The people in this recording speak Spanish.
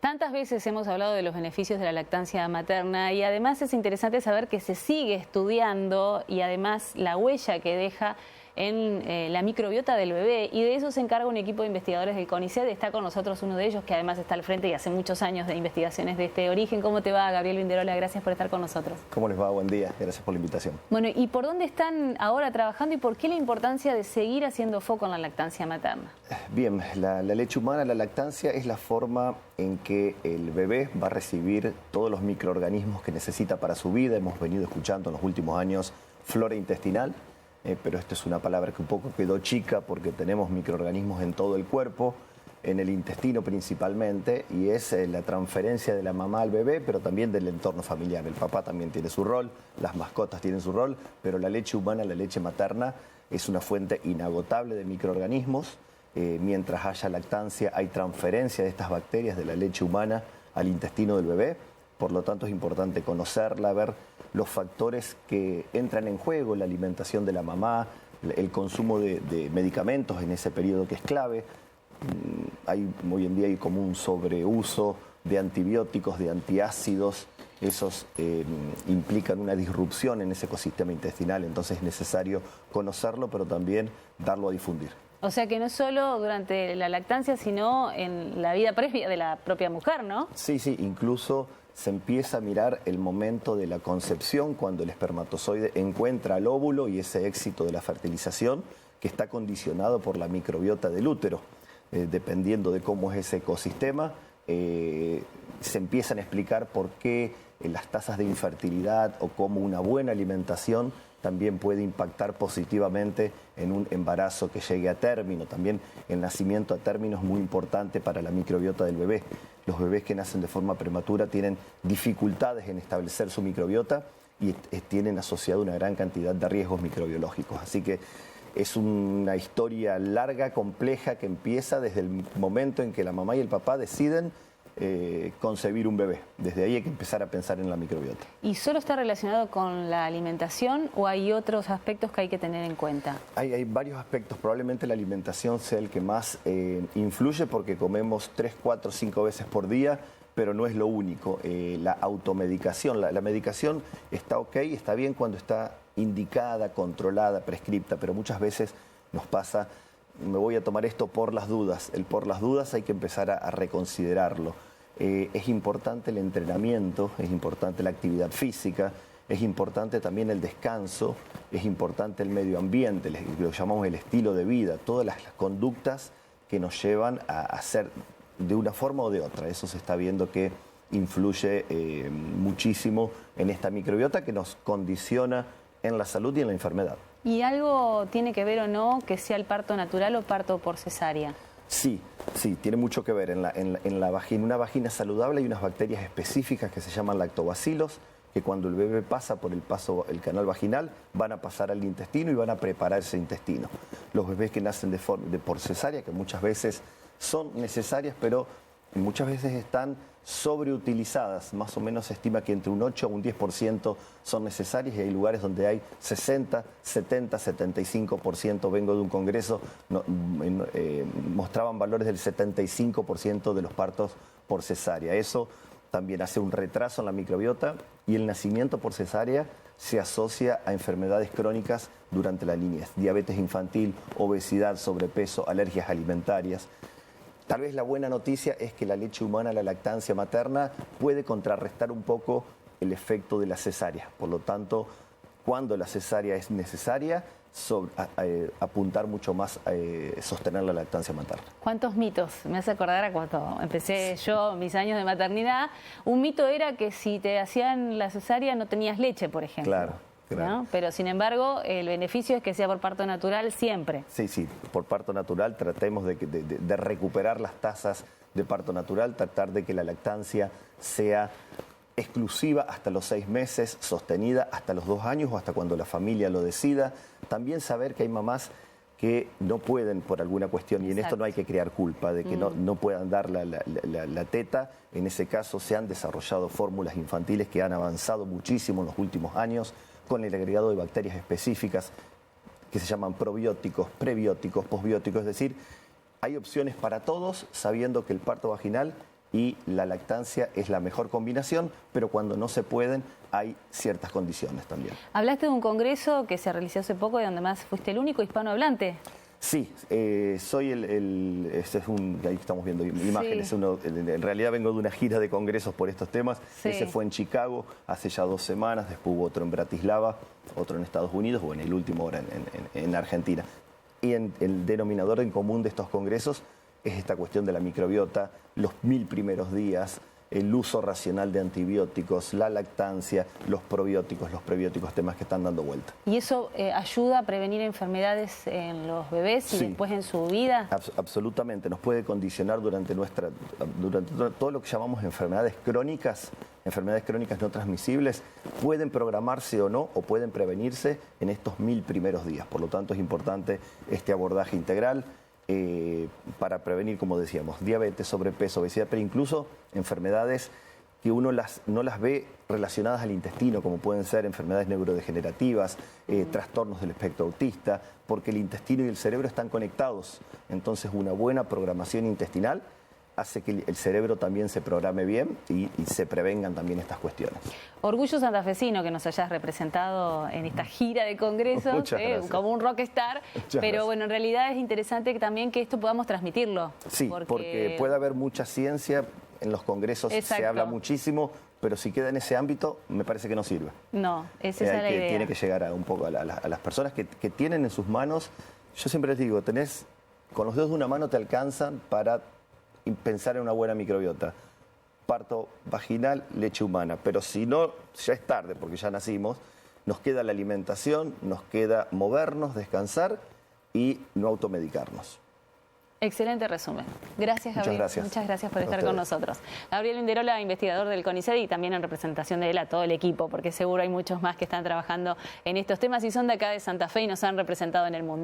Tantas veces hemos hablado de los beneficios de la lactancia materna y además es interesante saber que se sigue estudiando y además la huella que deja en la microbiota del bebé, y de eso se encarga un equipo de investigadores del CONICET. Está con nosotros uno de ellos que además está al frente y hace muchos años de investigaciones de este origen. ¿Cómo te va, Gabriel Vinderola? Gracias por estar con nosotros. ¿Cómo les va? Buen día, gracias por la invitación. Bueno, ¿y por dónde están ahora trabajando y por qué la importancia de seguir haciendo foco en la lactancia materna? Bien, la leche humana, la lactancia, es la forma en que el bebé va a recibir todos los microorganismos que necesita para su vida. Hemos venido escuchando en los últimos años flora intestinal, pero esta es una palabra que un poco quedó chica porque tenemos microorganismos en todo el cuerpo, en el intestino principalmente, y es la transferencia de la mamá al bebé, pero también del entorno familiar. El papá también tiene su rol, las mascotas tienen su rol, pero la leche humana, la leche materna, es una fuente inagotable de microorganismos. Mientras haya lactancia, hay transferencia de estas bacterias de la leche humana al intestino del bebé. Por lo tanto, es importante conocerla, ver los factores que entran en juego, la alimentación de la mamá, el consumo de medicamentos en ese periodo que es clave. Hoy en día hay como un sobreuso de antibióticos, de antiácidos. Esos implican una disrupción en ese ecosistema intestinal, entonces es necesario conocerlo, pero también darlo a difundir. O sea que no solo durante la lactancia, sino en la vida previa de la propia mujer, ¿no? Sí, incluso se empieza a mirar el momento de la concepción, cuando el espermatozoide encuentra el óvulo y ese éxito de la fertilización que está condicionado por la microbiota del útero. Dependiendo de cómo es ese ecosistema, se empiezan a explicar por qué las tasas de infertilidad o cómo una buena alimentación también puede impactar positivamente en un embarazo que llegue a término. También el nacimiento a término es muy importante para la microbiota del bebé. Los bebés que nacen de forma prematura tienen dificultades en establecer su microbiota y tienen asociado una gran cantidad de riesgos microbiológicos. Así que es una historia larga, compleja, que empieza desde el momento en que la mamá y el papá deciden concebir un bebé. Desde ahí hay que empezar a pensar en la microbiota. ¿Y solo está relacionado con la alimentación o hay otros aspectos que hay que tener en cuenta? Hay varios aspectos. Probablemente la alimentación sea el que más influye, porque comemos 3, 4, 5 veces por día, pero no es lo único. La automedicación, la medicación está ok, está bien cuando está indicada, controlada, prescripta, pero muchas veces nos pasa: me voy a tomar esto por las dudas. El por las dudas hay que empezar a reconsiderarlo. Es importante el entrenamiento, es importante la actividad física, es importante también el descanso, es importante el medio ambiente, lo llamamos el estilo de vida, todas las conductas que nos llevan a hacer de una forma o de otra. Eso se está viendo que influye muchísimo en esta microbiota que nos condiciona en la salud y en la enfermedad. ¿Y algo tiene que ver o no que sea el parto natural o parto por cesárea? Sí, tiene mucho que ver. En la vagina, una vagina saludable, hay unas bacterias específicas que se llaman lactobacilos, que cuando el bebé pasa por el canal vaginal, van a pasar al intestino y van a preparar ese intestino. Los bebés que nacen por cesárea, que muchas veces son necesarias, pero muchas veces están sobreutilizadas. Más o menos se estima que entre un 8 a un 10% son necesarias, y hay lugares donde hay 60, 70, 75%. Vengo de un congreso, mostraban valores del 75% de los partos por cesárea. Eso también hace un retraso en la microbiota, y el nacimiento por cesárea se asocia a enfermedades crónicas durante la niñez: diabetes infantil, obesidad, sobrepeso, alergias alimentarias. Tal vez la buena noticia es que la leche humana, la lactancia materna, puede contrarrestar un poco el efecto de la cesárea. Por lo tanto, cuando la cesárea es necesaria, apuntar mucho más a sostener la lactancia materna. ¿Cuántos mitos? Me hace acordar a cuando empecé yo mis años de maternidad. Un mito era que si te hacían la cesárea no tenías leche, por ejemplo. Claro. ¿No? Pero sin embargo, el beneficio es que sea por parto natural siempre. Sí, por parto natural. Tratemos de recuperar las tasas de parto natural, tratar de que la lactancia sea exclusiva hasta los 6 meses, sostenida hasta los 2 años o hasta cuando la familia lo decida. También saber que hay mamás que no pueden por alguna cuestión, y en esto no hay que crear culpa de que no puedan dar la teta. En ese caso se han desarrollado fórmulas infantiles que han avanzado muchísimo en los últimos años, con el agregado de bacterias específicas que se llaman probióticos, prebióticos, posbióticos. Es decir, hay opciones para todos, sabiendo que el parto vaginal y la lactancia es la mejor combinación, pero cuando no se pueden hay ciertas condiciones también. Hablaste de un congreso que se realizó hace poco y donde más fuiste el único hispanohablante. Sí, soy este es ahí estamos viendo imágenes, Sí. En realidad vengo de una gira de congresos por estos temas. Sí. Ese fue en Chicago hace ya 2 semanas, después hubo otro en Bratislava, otro en Estados Unidos, bueno, el último ahora en Argentina. Y el denominador en común de estos congresos es esta cuestión de la microbiota, los 1000 primeros días, el uso racional de antibióticos, la lactancia, los probióticos, los prebióticos, temas que están dando vuelta. ¿Y eso ayuda a prevenir enfermedades en los bebés y Sí. después en su vida? Absolutamente, nos puede condicionar durante todo lo que llamamos enfermedades crónicas no transmisibles, pueden programarse o no, o pueden prevenirse en estos 1000 primeros días. Por lo tanto, es importante este abordaje integral para prevenir, como decíamos, diabetes, sobrepeso, obesidad, pero incluso enfermedades que uno no las ve relacionadas al intestino, como pueden ser enfermedades neurodegenerativas, trastornos del espectro autista, porque el intestino y el cerebro están conectados. Entonces, una buena programación intestinal hace que el cerebro también se programe bien y se prevengan también estas cuestiones. Orgullo santafesino que nos hayas representado en esta gira de congresos, Muchas gracias. como un rockstar, pero gracias. bueno, en realidad es interesante también que esto podamos transmitirlo. Sí, porque puede haber mucha ciencia, en los congresos Exacto. se habla muchísimo, pero si queda en ese ámbito, me parece que no sirve. No, esa es la idea. Tiene que llegar un poco a las personas que tienen en sus manos, yo siempre les digo, con los dedos de una mano te alcanzan para pensar en una buena microbiota. Parto vaginal, leche humana, pero si no, ya es tarde porque ya nacimos, nos queda la alimentación, nos queda movernos, descansar y no automedicarnos. Excelente resumen. Gracias, Gabriel. Muchas gracias por estar con nosotros. Gabriel Inderola, investigador del CONICET y también en representación de él a todo el equipo, porque seguro hay muchos más que están trabajando en estos temas y son de acá de Santa Fe y nos han representado en el mundo.